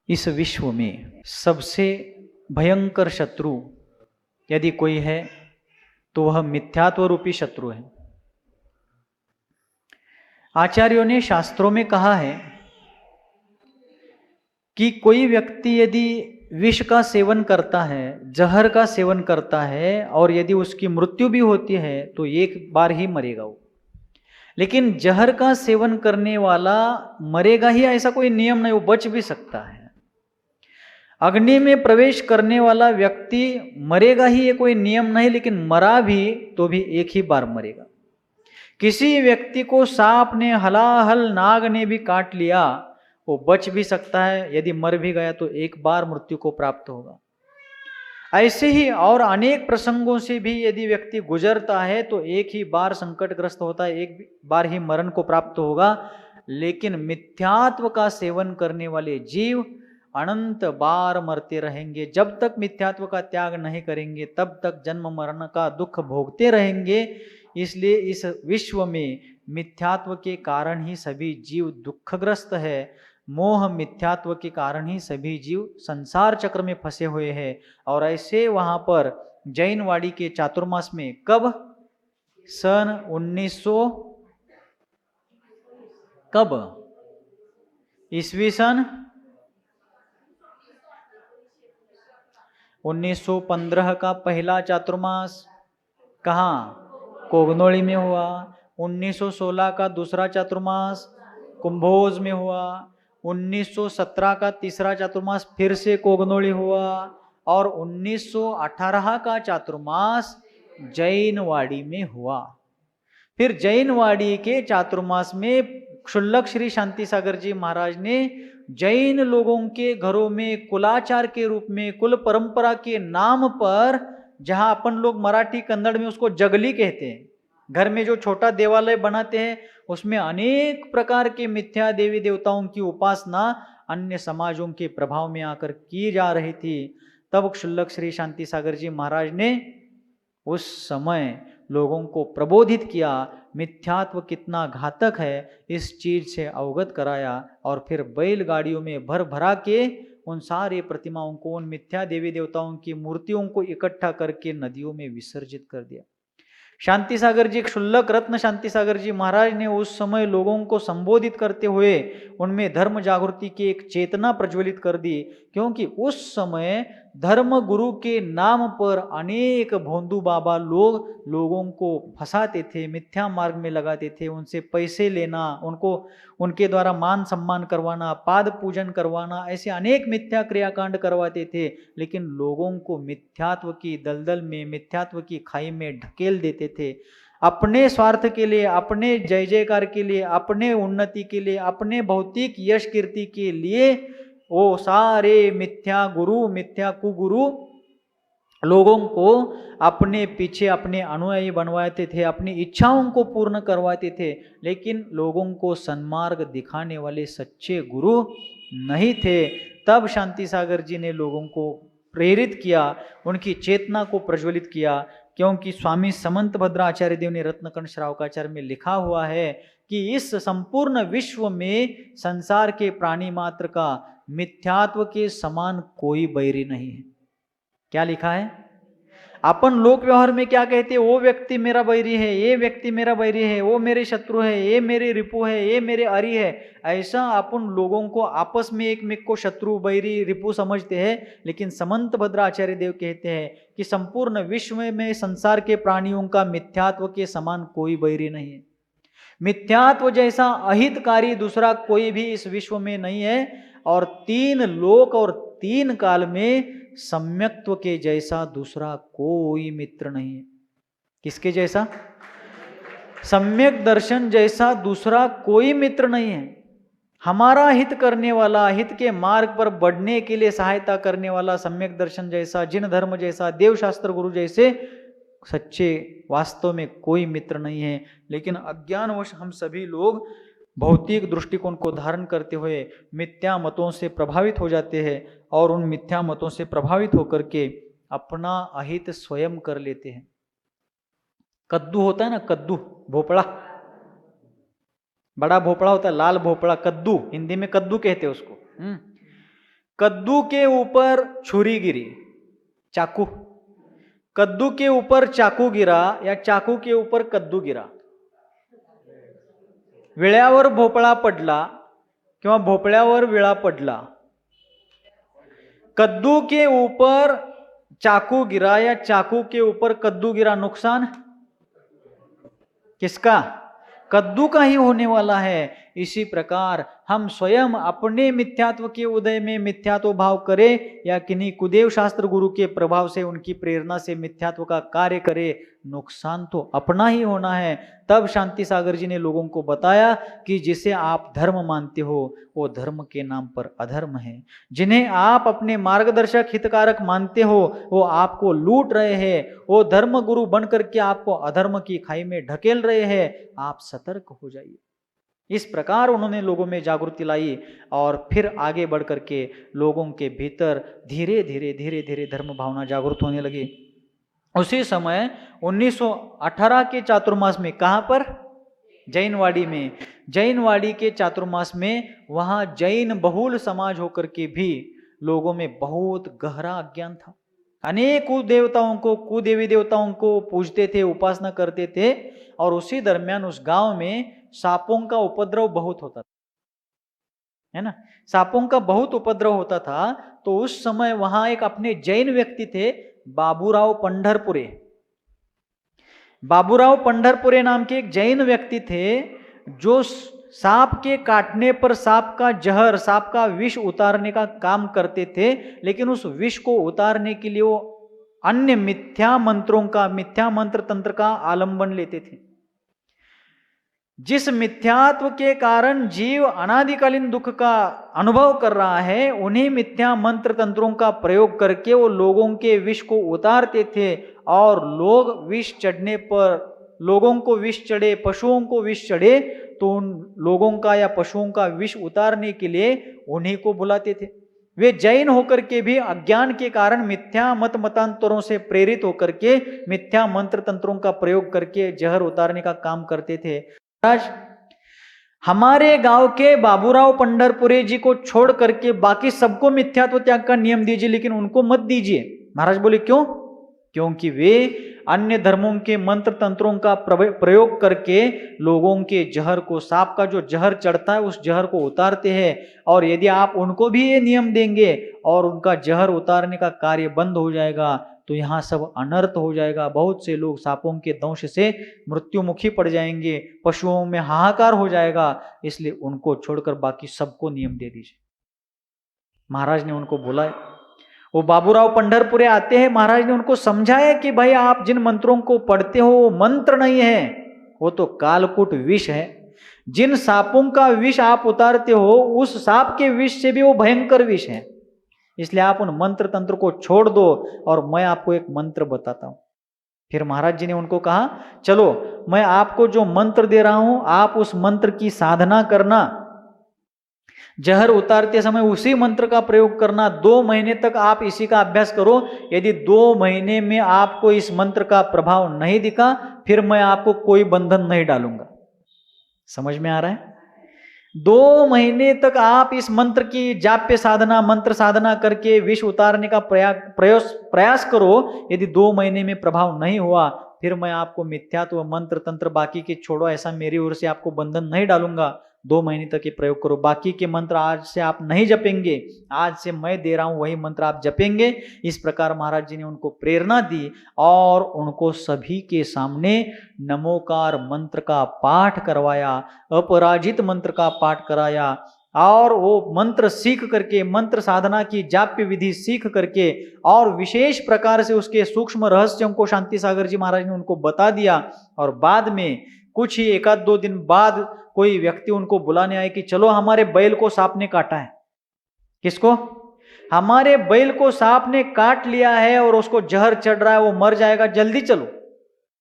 इस विश्व में सबसे भयंकर शत्रु यदि कोई है तो वह मिथ्यात्व रूपी शत्रु है। आचार्यों ने शास्त्रों में कहा है कि कोई व्यक्ति यदि विष का सेवन करता है, जहर का सेवन करता है और यदि उसकी मृत्यु भी होती है तो एक बार ही मरेगा वो। लेकिन जहर का सेवन करने वाला मरेगा ही ऐसा कोई नियम नहीं, वो बच भी सकता है। अग्नि में प्रवेश करने वाला व्यक्ति मरेगा ही ये कोई नियम नहीं, लेकिन मरा भी तो भी एक ही बार मरेगा। किसी व्यक्ति को सांप ने, हलाहल नाग ने भी काट लिया, वो बच भी सकता है, यदि मर भी गया तो एक बार मृत्यु को प्राप्त होगा। ऐसे ही और अनेक प्रसंगों से भी यदि व्यक्ति गुजरता है तो एक ही बार संकटग्रस्त होता है, एक बार ही मरण को प्राप्त होगा। लेकिन मिथ्यात्व का सेवन करने वाले जीव अनंत बार मरते रहेंगे। जब तक मिथ्यात्व का त्याग नहीं करेंगे तब तक जन्म मरण का दुख भोगते रहेंगे। इसलिए इस विश्व में मिथ्यात्व के कारण ही सभी जीव दुखग्रस्त है। मोह मिथ्यात्व के कारण ही सभी जीव संसार चक्र में फंसे हुए हैं। और ऐसे वहां पर जैनवाड़ी के चातुर्मास में कब सन 1900 कब ईस्वी सन 1915 का पहला चातुर्मास कहाँ? कोगनोली में हुआ। 1916 का दूसरा चातुर्मास कुंभोज में हुआ। 1917 का तीसरा चातुर्मास फिर से कोगनोली हुआ। और 1918 का चातुर्मास जैनवाड़ी में हुआ। फिर जैनवाड़ी के चातुर्मास में क्षुल्लक श्री शांति सागर जी महाराज ने जैन लोगों के घरों में कुलाचार के रूप में, कुल परंपरा के नाम पर, जहां अपन लोग मराठी कन्नड़ में उसको जगली कहते हैं, घर में जो छोटा देवालय बनाते हैं उसमें अनेक प्रकार के मिथ्या देवी देवताओं की उपासना अन्य समाजों के प्रभाव में आकर की जा रही थी। तब क्षुल्लक श्री शांति सागर जी महाराज ने उस समय लोगों को प्रबोधित किया, मिथ्यात्व कितना घातक है इस चीज से अवगत कराया। और फिर बैलगाड़ियों में भर भरा के उन सारे प्रतिमाओं को, उन मिथ्या देवी देवताओं की मूर्तियों को इकट्ठा करके नदियों में विसर्जित कर दिया। शांति सागर जी, क्षुल्लक रत्न शांति सागर जी महाराज ने उस समय लोगों को संबोधित करते हुए उनमें धर्म जागृति की एक चेतना प्रज्वलित कर दी। क्योंकि उस समय धर्म गुरु के नाम पर अनेक भोंदू बाबा लोग लोगों को फंसाते थे, मिथ्या मार्ग में लगाते थे, उनसे पैसे लेना, उनको उनके द्वारा मान सम्मान करवाना, पाद पूजन करवाना, ऐसे अनेक मिथ्या क्रियाकांड करवाते थे। लेकिन लोगों को मिथ्यात्व की दलदल में, मिथ्यात्व की खाई में ढकेल देते थे। अपने स्वार्थ के लिए, अपने जय जयकार के लिए, अपने उन्नति के लिए, अपने भौतिक यश कीर्ति के लिए वो सारे मिथ्या गुरु, मिथ्या कुगुरु लोगों को अपने पीछे अपने अनुयायी बनवाते थे, अपनी इच्छाओं को पूर्ण करवाते थे। लेकिन लोगों को सन्मार्ग दिखाने वाले सच्चे गुरु नहीं थे। तब शांति सागर जी ने लोगों को प्रेरित किया, उनकी चेतना को प्रज्वलित किया। क्योंकि स्वामी समंत भद्राचार्य देव ने रत्नकंठ श्रावकाचार्य में लिखा हुआ है कि इस संपूर्ण विश्व में संसार के प्राणी मात्र का मिथ्यात्व के समान कोई बैरी नहीं है। क्या लिखा है? अपन लोक व्यवहार में क्या कहते हैं? वो व्यक्ति मेरा बैरी है, ये व्यक्ति मेरा बैरी है, वो मेरे शत्रु है, ये मेरे रिपु है, ये मेरे अरि है। ऐसा अपन लोगों को आपस में एक में को शत्रु, बैरी, रिपु समझते हैं। लेकिन समंत भद्राचार्य देव कहते हैं कि संपूर्ण विश्व में संसार के प्राणियों का मिथ्यात्व के समान कोई बैरी नहीं है। मिथ्यात्व जैसा अहितकारी दूसरा कोई भी इस विश्व में नहीं है। और 3 लोक और 3 काल में सम्यक्त्व के जैसा दूसरा कोई मित्र नहीं है। किसके जैसा? सम्यक दर्शन जैसा दूसरा कोई मित्र नहीं है। हमारा हित करने वाला, हित के मार्ग पर बढ़ने के लिए सहायता करने वाला सम्यक दर्शन जैसा, जिन धर्म जैसा, देवशास्त्र गुरु जैसे सच्चे वास्तव में कोई मित्र नहीं है। लेकिन अज्ञानवश हम सभी लोग भौतिक दृष्टिकोण को धारण करते हुए मिथ्या मतों से प्रभावित हो जाते हैं और उन मिथ्या मतों से प्रभावित होकर के अपना अहित स्वयं कर लेते हैं। कद्दू होता है ना, कद्दू, भोपड़ा, बड़ा भोपड़ा होता है, लाल भोपड़ा, कद्दू, हिंदी में कद्दू कहते हैं उसको। कद्दू के ऊपर छुरी गिरी, चाकू, कद्दू के ऊपर चाकू गिरा या चाकू के ऊपर कद्दू गिरा, विळ्यावर भोपळा पडला किंवा भोपळ्यावर विळा पडला, कद्दू के ऊपर चाकू गिरा या चाकू के ऊपर कद्दू गिरा, नुकसान किसका? कद्दू का ही होने वाला है। इसी प्रकार हम स्वयं अपने मिथ्यात्व के उदय में मिथ्यात्व भाव करें या किन्हीं कुदेव शास्त्र गुरु के प्रभाव से उनकी प्रेरणा से मिथ्यात्व का कार्य करे, नुकसान तो अपना ही होना है। तब शांति सागर जी ने लोगों को बताया कि जिसे आप धर्म मानते हो वो धर्म के नाम पर अधर्म है, जिन्हें आप अपने मार्गदर्शक हितकारक मानते हो वो आपको लूट रहे हैं, वो धर्म गुरु बन करके आपको अधर्म की खाई में ढकेल रहे हैं, आप सतर्क हो जाइए। इस प्रकार उन्होंने लोगों में जागृति लाई और फिर आगे बढ़ करके लोगों के भीतर धीरे धीरे धीरे धीरे धर्म भावना जागृत होने लगी। उसी समय 1918 के चातुर्मास में, कहाँ पर? जैनवाड़ी में। जैनवाड़ी के चातुर्मास में वहाँ जैन बहुल समाज होकर के भी लोगों में बहुत गहरा अज्ञान था। अनेक देवताओं को, कुदेवी देवताओं को पूजते थे, उपासना करते थे, और उसी दरमियान उस गांव में सांपों का उपद्रव बहुत होता था, है ना, सांपों का बहुत उपद्रव होता था। तो उस समय वहां एक अपने जैन व्यक्ति थे, बाबूराव पंढरपुरे। बाबूराव पंढरपुरे नाम के एक जैन व्यक्ति थे जो सांप के काटने पर सांप का जहर, सांप का विष उतारने का काम करते थे, लेकिन उस विष को उतारने के लिए वो अन्य मिथ्या मंत्रों का, मिथ्या मंत्र तंत्र का आलंबन लेते थे। जिस मिथ्यात्व के कारण जीव अनादिकालीन दुख का अनुभव कर रहा है, उन्हीं मिथ्या मंत्र तंत्रों का प्रयोग करके वो लोगों के विष को उतारते थे, और लोग विष चढ़ने पर, लोगों को विष चढ़े, पशुओं को विष चढ़े, तो उन लोगों का या पशुओं का विष उतारने के लिए उन्हीं को बुलाते थे। वे जैन होकर के भी अज्ञान के कारण मिथ्या मत मतांतरों से प्रेरित होकर के मिथ्या मंत्र तंत्रों का प्रयोग करके जहर उतारने का काम करते थे। महाराज, हमारे गांव के बाबूराव पंढरपुरे जी को छोड़ करके बाकी सबको मिथ्यात्व त्याग का नियम दीजिए, लेकिन उनको मत दीजिए। महाराज बोले क्यों? क्योंकि वे अन्य धर्मों के मंत्र तंत्रों का प्रयोग करके लोगों के जहर को, सांप का जो जहर चढ़ता है उस जहर को उतारते हैं, और यदि आप उनको भी ये नियम देंगे और उनका जहर उतारने का कार्य बंद हो जाएगा तो यहाँ सब अनर्थ हो जाएगा। बहुत से लोग सांपों के दंश से मृत्युमुखी पड़ जाएंगे, पशुओं में हाहाकार हो जाएगा, इसलिए उनको छोड़कर बाकी सबको नियम दे दीजिए। महाराज ने उनको बोला, वो बाबूराव पंढरपुरे आते हैं, महाराज ने उनको समझाया कि भाई आप जिन मंत्रों को पढ़ते हो वो मंत्र नहीं है, वो तो कालकूट विष है। जिन सांपों का विष आप उतारते हो उस सांप के विष से भी वो भयंकर विष है, इसलिए आप उन मंत्र तंत्र को छोड़ दो और मैं आपको एक मंत्र बताता हूं। फिर महाराज जी ने उनको कहा, चलो मैं आपको जो मंत्र दे रहा हूं आप उस मंत्र की साधना करना, जहर उतारते समय उसी मंत्र का प्रयोग करना, 2 महीने तक आप इसी का अभ्यास करो। यदि 2 महीने में आपको इस मंत्र का प्रभाव नहीं दिखा फिर मैं आपको कोई बंधन नहीं डालूंगा। समझ में आ रहा है? 2 महीने तक आप इस मंत्र की जाप्य साधना, मंत्र साधना करके विष उतारने का प्रयास करो। यदि 2 महीने में प्रभाव नहीं हुआ फिर मैं आपको मिथ्यात्व मंत्र तंत्र बाकी के छोड़ो, ऐसा मेरी ओर से आपको बंधन नहीं डालूंगा। 2 महीने तक ये प्रयोग करो। बाकी के मंत्र आज से आप नहीं जपेंगे, आज से मैं दे रहा हूं वही मंत्र आप जपेंगे। इस प्रकार महाराज जी ने उनको प्रेरणा दी और उनको सभी के सामने नमोकार मंत्र का पाठ करवाया, अपराजित मंत्र का पाठ कराया, और वो मंत्र सीख करके, मंत्र साधना की जाप्य विधि सीख करके और विशेष प्रकार से उसके सूक्ष्म रहस्यों को शांति सागर जी महाराज ने उनको बता दिया। और बाद में कुछ ही 1-2 दिन बाद कोई व्यक्ति उनको बुलाने आए कि चलो हमारे बैल को सांप ने काटा है। किसको? हमारे बैल को सांप ने काट लिया है और उसको जहर चढ़ रहा है, वो मर जाएगा, जल्दी चलो।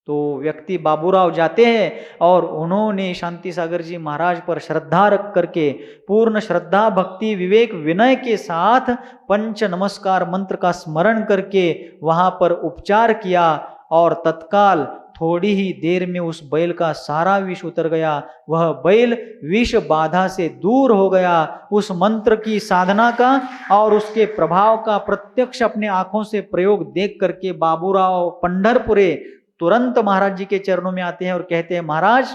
तो व्यक्ति बाबूराव जाते हैं और उन्होंने शांति सागर जी महाराज पर श्रद्धा रख करके, पूर्ण श्रद्धा भक्ति विवेक विनय के साथ पंच नमस्कार मंत्र का स्मरण करके वहां पर उपचार किया और तत्काल थोड़ी ही देर में उस बैल का सारा विष उतर गया। वह बैल विष बाधा से दूर हो गया। उस मंत्र की साधना का और उसके प्रभाव का प्रत्यक्ष अपने आंखों से प्रयोग देख करके बाबूराव पंढरपुरे तुरंत महाराज जी के चरणों में आते हैं और कहते हैं, महाराज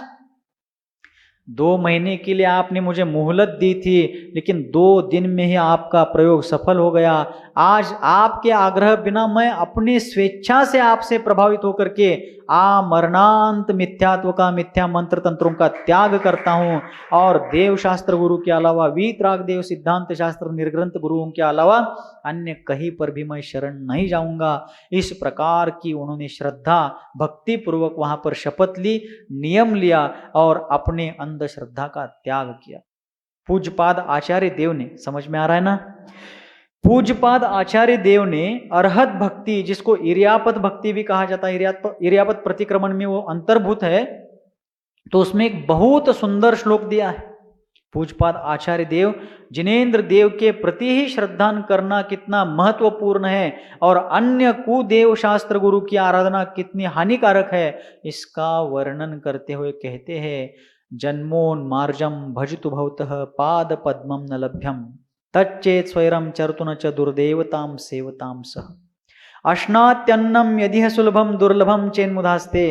2 महीने के लिए आपने मुझे मोहलत दी थी, लेकिन 2 दिन में ही आपका प्रयोग सफल हो गया। आज आपके आग्रह बिना मैं अपनी स्वेच्छा से आपसे प्रभावित होकर के मरणांत मिथ्यात्व का, मिथ्या मंत्र तंत्रों का त्याग करता हूं और देव शास्त्र गुरु के अलावा, वीतराग देव सिद्धांत शास्त्र निर्ग्रंथ गुरुओं के अलावा अन्य कहीं पर भी मैं शरण नहीं जाऊंगा। इस प्रकार की उन्होंने श्रद्धा भक्ति पूर्वक वहां पर शपथ ली, नियम लिया और अपने अंधश्रद्धा का त्याग किया। पूज्यपाद आचार्य देव ने, समझ में आ रहा है ना, पूज्यपाद आचार्य देव ने अरहत भक्ति, जिसको इरियापत भक्ति भी कहा जाता है, इरियापत प्रतिक्रमण में वो अंतर्भूत है, तो उसमें एक बहुत सुंदर श्लोक दिया है। पूज्यपाद आचार्य देव, जिनेन्द्र देव के प्रति ही श्रद्धान करना कितना महत्वपूर्ण है और अन्य कुदेव शास्त्र गुरु की आराधना कितनी हानिकारक है, इसका वर्णन करते हुए कहते हैं, जन्मोन्मार्जम भजतु भवतः पाद पद्मं न लभ्यम तच्चेत स्वैरम चर्तुन च दुर्देवताम सेवताम सह अश्नात्यन्नम यदि सुलभम दुर्लभम चेन्मुधास्ते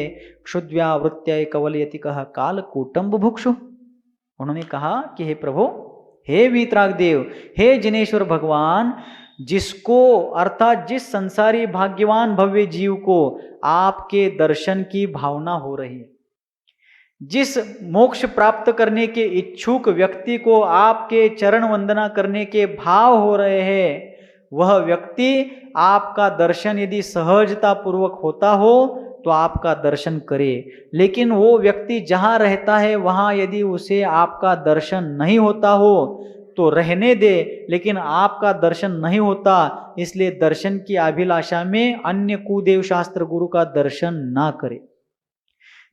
क्षुद्व्यावृत्य कवलयति कह कालकूटम बुभुक्षु। उन्होंने कहा कि हे प्रभु, हे वीतराग देव, हे जिनेश्वर भगवान, जिसको अर्थात जिस संसारी भाग्यवान भव्य जीव को आपके दर्शन की भावना हो रही है, जिस मोक्ष प्राप्त करने के इच्छुक व्यक्ति को आपके चरण वंदना करने के भाव हो रहे हैं, वह व्यक्ति आपका दर्शन यदि सहजता पूर्वक होता हो तो आपका दर्शन करे, लेकिन वो व्यक्ति जहाँ रहता है वहाँ यदि उसे आपका दर्शन नहीं होता हो तो रहने दे, लेकिन आपका दर्शन नहीं होता, इसलिए दर्शन की अभिलाषा में अन्य कुदेव शास्त्र गुरु का दर्शन ना करे।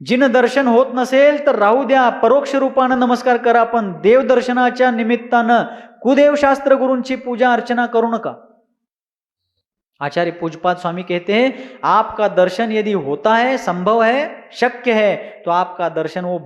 जिन दर्शन होत नसेल तर राहू द्या, परोक्ष रूपानं नमस्कार करा, पण देवदर्शनाच्या निमित्तानं कुदेव शास्त्र गुरूंची पूजा अर्चना करू नका। आचार्य पूज्यपाद स्वामी कहते हैं, आपका दर्शन यदि होता है, संभव है, शक्य है, तो आपका दर्शन वो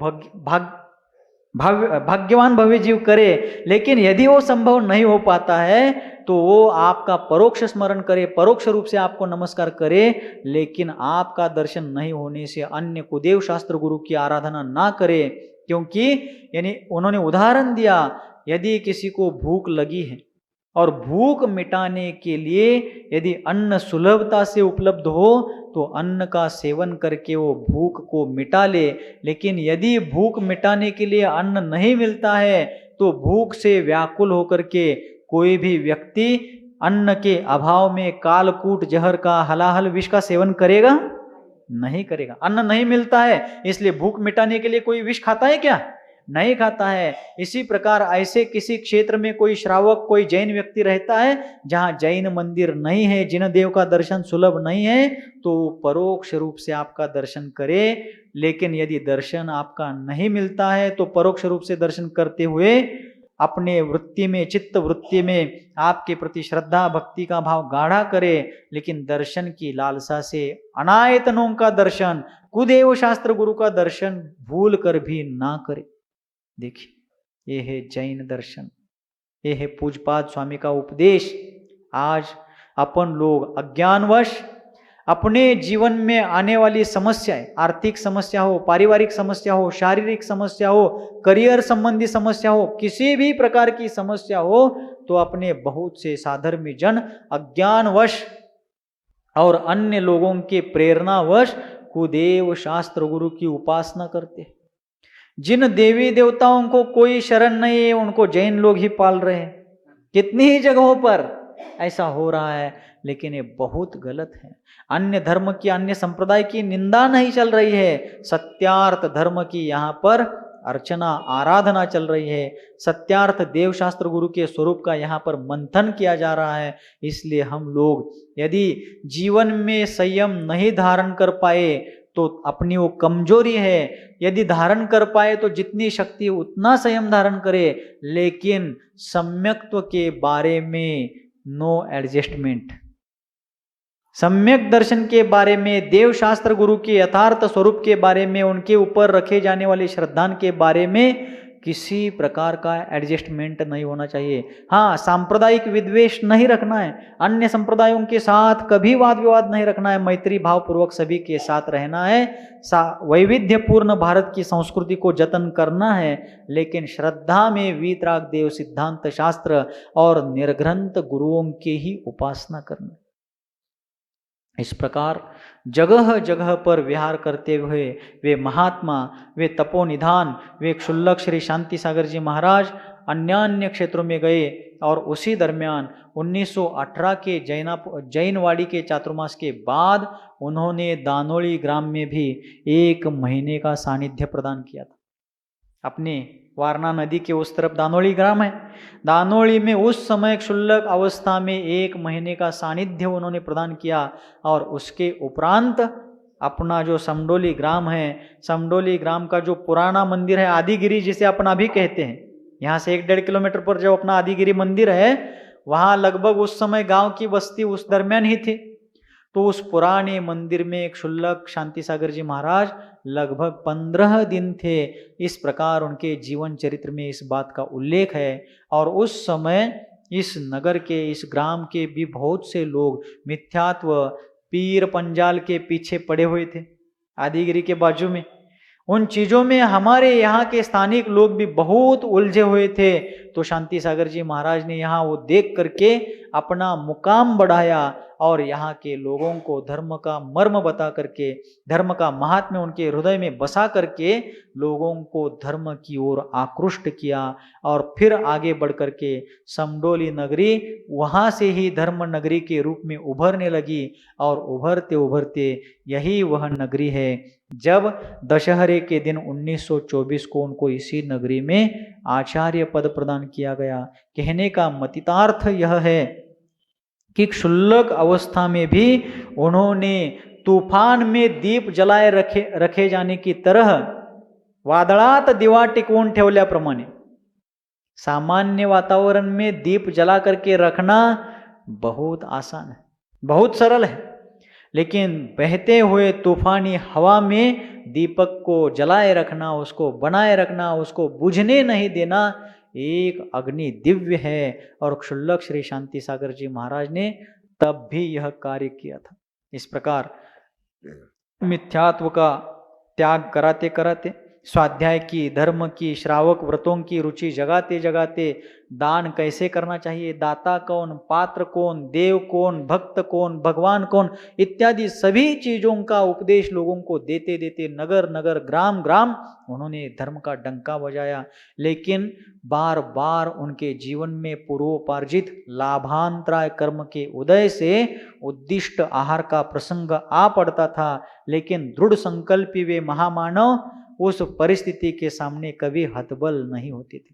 भाग्यवान भव्य जीव करे, लेकिन यदि वो संभव नहीं हो पाता है तो वो आपका परोक्ष स्मरण करे, परोक्ष रूप से आपको नमस्कार करे, लेकिन आपका दर्शन नहीं होने से अन्य कुदेव शास्त्र गुरु की आराधना ना करे। क्योंकि यानी उन्होंने उदाहरण दिया, यदि किसी को भूख लगी है और भूख मिटाने के लिए यदि अन्न सुलभता से उपलब्ध हो तो अन्न का सेवन करके वो भूख को मिटा ले, लेकिन यदि भूख मिटाने के लिए अन्न नहीं मिलता है तो भूख से व्याकुल होकर के कोई भी व्यक्ति अन्न के अभाव में कालकूट जहर का, हलाहल विष का सेवन करेगा? नहीं करेगा। अन्न नहीं मिलता है, इसलिए भूख मिटाने के लिए कोई विष खाता है क्या? नहीं खाता है। इसी प्रकार ऐसे किसी क्षेत्र में कोई श्रावक, कोई जैन व्यक्ति रहता है जहां जैन मंदिर नहीं है, जिन देव का दर्शन सुलभ नहीं है, तो परोक्ष रूप से आपका दर्शन करे, लेकिन यदि दर्शन आपका नहीं मिलता है तो परोक्ष रूप से दर्शन करते हुए अपने वृत्ति में, चित्त वृत्ति में आपके प्रति श्रद्धा भक्ति का भाव गाढ़ा करे, लेकिन दर्शन की लालसा से अनायतनों का दर्शन, कुदेव शास्त्र गुरु का दर्शन भूल कर भी ना करे। देखिए, ये है जैन दर्शन, ये है पूज्यपाद स्वामी का उपदेश। आज अपन लोग अज्ञानवश अपने जीवन में आने वाली समस्याएं, आर्थिक समस्या हो, पारिवारिक समस्या हो, शारीरिक समस्या हो, करियर संबंधी समस्या हो, किसी भी प्रकार की समस्या हो, तो अपने बहुत से साधर्मी जन अज्ञानवश और अन्य लोगों के प्रेरणावश कुदेव शास्त्र गुरु की उपासना करते हैं। जिन देवी देवताओं को कोई शरण नहीं है उनको जैन लोग ही पाल रहे हैं। कितनी ही जगहों पर ऐसा हो रहा है, लेकिन ये बहुत गलत है। अन्य धर्म की, अन्य संप्रदाय की निंदा नहीं चल रही है, सत्यार्थ धर्म की यहाँ पर अर्चना आराधना चल रही है। सत्यार्थ देव शास्त्र गुरु के स्वरूप का यहाँ पर मंथन किया जा रहा है। इसलिए हम लोग यदि जीवन में संयम नहीं धारण कर पाए तो अपनी वो कमजोरी है, यदि धारण कर पाए तो जितनी शक्ति उतना संयम धारण करे, लेकिन सम्यक्त्व के बारे में नो एडजस्टमेंट। सम्यक दर्शन के बारे में, देव शास्त्र गुरु के यथार्थ स्वरूप के बारे में, उनके ऊपर रखे जाने वाले श्रद्धान के बारे में किसी प्रकार का एडजस्टमेंट नहीं होना चाहिए। हाँ, सांप्रदायिक विद्वेष नहीं रखना है, अन्य संप्रदायों के साथ कभी वाद विवाद नहीं रखना है, मैत्री भाव पूर्वक सभी के साथ रहना है, वैविध्यपूर्ण भारत की संस्कृति को जतन करना है, लेकिन श्रद्धा में वीतराग देव सिद्धांत शास्त्र और निर्ग्रंथ गुरुओं की ही उपासना करना। इस प्रकार जगह जगह पर विहार करते हुए वे महात्मा, वे तपोनिधान, वे क्षुल्लक श्री शांति सागर जी महाराज अन्य क्षेत्रों में गए और उसी दरमियान 1918 के जैनवाड़ी के चातुर्मास के बाद उन्होंने दानोली ग्राम में भी 1 महीने का सानिध्य प्रदान किया था। अपने वारणा नदी के उस तरफ दानोली ग्राम है, दानोली में उस समय क्षुल्लक अवस्था में 1 महीने का सानिध्य उन्होंने प्रदान किया। और उसके उपरांत अपना जो समडोली ग्राम है, समडोली ग्राम का जो पुराना मंदिर है आदिगिरी जिसे अपन अभी कहते हैं, यहाँ से 1-1.5 किलोमीटर पर जो अपना आदिगिरी मंदिर है, वहाँ लगभग उस समय गांव की बस्ती उस दरमियान ही थी। तो उस पुराने मंदिर में क्षुल्लक शांति सागर जी महाराज लगभग 15 दिन थे। इस प्रकार उनके जीवन चरित्र में इस बात का उल्लेख है। और उस समय इस नगर के, इस ग्राम के भी बहुत से लोग मिथ्यात्व, पीर पंजाल के पीछे पड़े हुए थे आदिगिरी के बाजू में। उन चीज़ों में हमारे यहाँ के स्थानिक लोग भी बहुत उलझे हुए थे। तो शांति सागर जी महाराज ने यहाँ वो देख करके अपना मुकाम बढ़ाया और यहाँ के लोगों को धर्म का मर्म बता करके, धर्म का महात्म्य उनके हृदय में बसा करके लोगों को धर्म की ओर आकृष्ट किया। और फिर आगे बढ़ करके समडोली नगरी वहाँ से ही धर्म नगरी के रूप में उभरने लगी। और उभरते उभरते यही वह नगरी है जब दशहरे के दिन 1924 को उनको इसी नगरी में आचार्य पद प्रदान किया गया। कहने का मतितार्थ यह है कि क्षुल्लक अवस्था में भी उन्होंने तूफान में दीप जलाए रखे जाने की तरह वादळात दिवा टिकवून ठेवल्याप्रमाणे सामान्य वातावरण में दीप जला करके रखना बहुत आसान है, बहुत सरल है, लेकिन बहते हुए तूफानी हवा में दीपक को जलाए रखना, उसको बनाए रखना, उसको बुझने नहीं देना एक अग्नि दिव्य है। और क्षुल्लक श्री शांति सागर जी महाराज ने तब भी यह कार्य किया था। इस प्रकार मिथ्यात्व का त्याग कराते कराते, स्वाध्याय की, धर्म की, श्रावक व्रतों की रुचि जगाते जगाते दान कैसे करना चाहिए, दाता कौन, पात्र कौन, देव कौन, भक्त कौन, भगवान कौन, इत्यादि सभी चीजों का उपदेश लोगों को देते देते नगर नगर, ग्राम ग्राम उन्होंने धर्म का डंका बजाया। लेकिन बार बार उनके जीवन में पूर्वोपार्जित लाभांतराय कर्म के उदय से उद्दिष्ट आहार का प्रसंग आ पड़ता था, लेकिन दृढ़ संकल्पी वे महामानव उस परिस्थिति के सामने कभी हतबल नहीं होते थे।